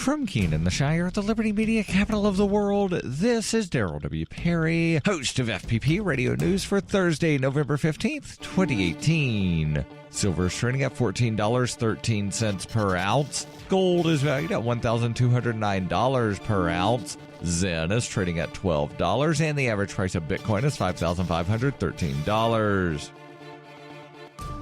From Keene in the Shire, the Liberty Media capital of the world, this is Daryl W. Perry, host of FPP Radio News for Thursday, November 15th, 2018. Silver is trading at $14.13 per ounce. Gold is valued at $1,209 per ounce. Zen is trading at $12, and the average price of Bitcoin is $5,513.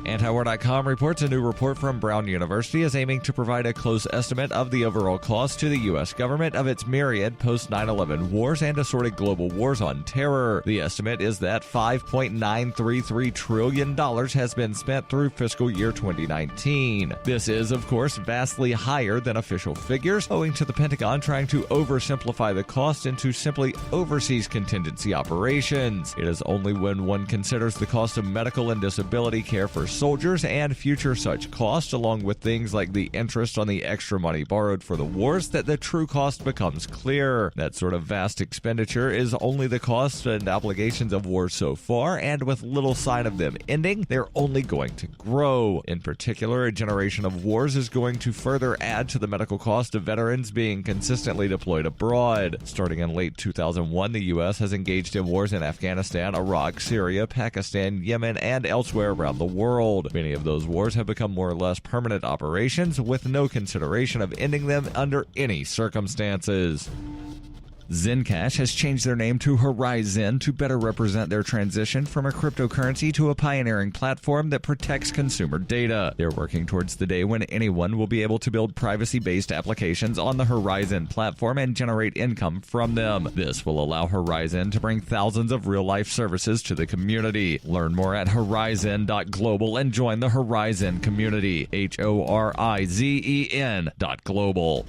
Antiwar.com reports a new report from Brown University is aiming to provide a close estimate of the overall cost to the U.S. government of its myriad post-9/11 wars and assorted global wars on terror. The estimate is that $5.933 trillion has been spent through fiscal year 2019. This is, of course, vastly higher than official figures, owing to the Pentagon trying to oversimplify the cost into simply overseas contingency operations. It is only when one considers the cost of medical and disability care for soldiers and future such costs, along with things like the interest on the extra money borrowed for the wars, that the true cost becomes clear. That sort of vast expenditure is only the costs and obligations of wars so far, and with little sign of them ending, they're only going to grow. In particular, a generation of wars is going to further add to the medical cost of veterans being consistently deployed abroad. Starting in late 2001, the U.S. has engaged in wars in Afghanistan, Iraq, Syria, Pakistan, Yemen, and elsewhere around the world. Many of those wars have become more or less permanent operations, with no consideration of ending them under any circumstances. Zencash has changed their name to Horizon to better represent their transition from a cryptocurrency to a pioneering platform that protects consumer data. They're working towards the day when anyone will be able to build privacy-based applications on the Horizon platform and generate income from them. This will allow Horizon to bring thousands of real-life services to the community. Learn more at horizon.global and join the Horizon community. HORIZEN.global.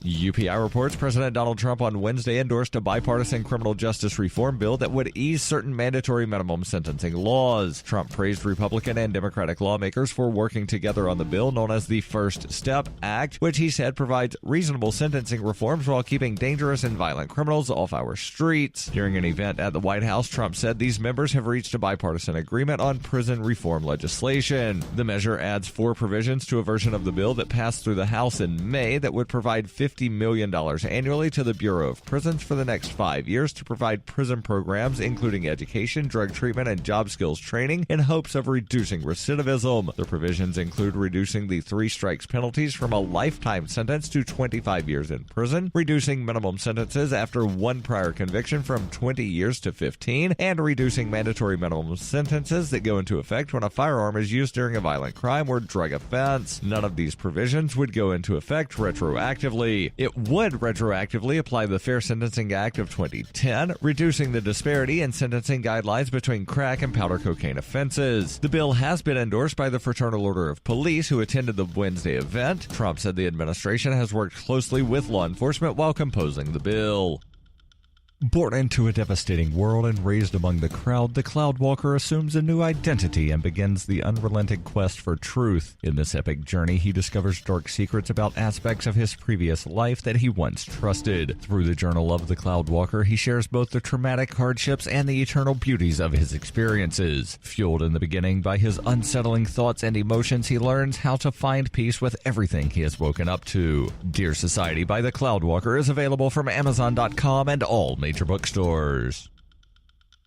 UPI reports President Donald Trump on Wednesday endorsed a bipartisan criminal justice reform bill that would ease certain mandatory minimum sentencing laws. Trump praised Republican and Democratic lawmakers for working together on the bill known as the First Step Act, which he said provides reasonable sentencing reforms while keeping dangerous and violent criminals off our streets. During an event at the White House, Trump said these members have reached a bipartisan agreement on prison reform legislation. The measure adds 4 provisions to a version of the bill that passed through the House in May that would provide $50 million annually to the Bureau of Prisons for the next 5 years to provide prison programs including education, drug treatment, and job skills training in hopes of reducing recidivism. The provisions include reducing the 3 strikes penalties from a lifetime sentence to 25 years in prison, reducing minimum sentences after 1 prior conviction from 20 years to 15, and reducing mandatory minimum sentences that go into effect when a firearm is used during a violent crime or drug offense. None of these provisions would go into effect retroactively. It would retroactively apply the Fair Sentencing Act of 2010, reducing the disparity in sentencing guidelines between crack and powder cocaine offenses. The bill has been endorsed by the Fraternal Order of Police, who attended the Wednesday event. Trump said the administration has worked closely with law enforcement while composing the bill. Born into a devastating world and raised among the crowd, the Cloudwalker assumes a new identity and begins the unrelenting quest for truth. In this epic journey, he discovers dark secrets about aspects of his previous life that he once trusted. Through the journal of the Cloudwalker, he shares both the traumatic hardships and the eternal beauties of his experiences. Fueled in the beginning by his unsettling thoughts and emotions, he learns how to find peace with everything he has woken up to. Dear Society by the Cloudwalker is available from Amazon.com and all major bookstores.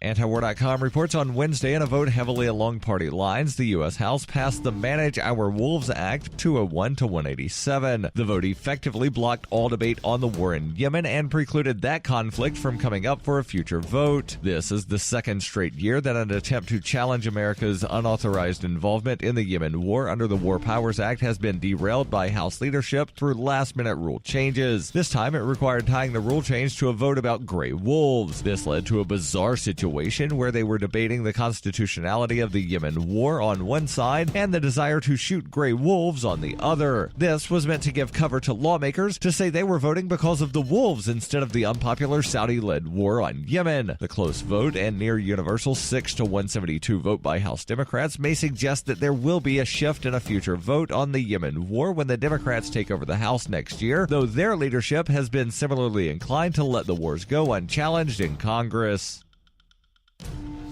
Antiwar.com reports on Wednesday in a vote heavily along party lines, the U.S. House passed the Manage Our Wolves Act 201 to 187. The vote effectively blocked all debate on the war in Yemen and precluded that conflict from coming up for a future vote. This is the second straight year that an attempt to challenge America's unauthorized involvement in the Yemen War under the War Powers Act has been derailed by House leadership through last-minute rule changes. This time it required tying the rule change to a vote about gray wolves. This led to a bizarre situation where they were debating the constitutionality of the Yemen War on one side and the desire to shoot gray wolves on the other. This was meant to give cover to lawmakers to say they were voting because of the wolves instead of the unpopular Saudi-led war on Yemen. The close vote and near universal 6 to 172 vote by House Democrats may suggest that there will be a shift in a future vote on the Yemen War when the Democrats take over the House next year, though their leadership has been similarly inclined to let the wars go unchallenged in Congress.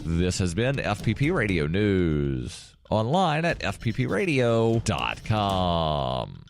This has been FPP Radio News, online at FPPRadio.com.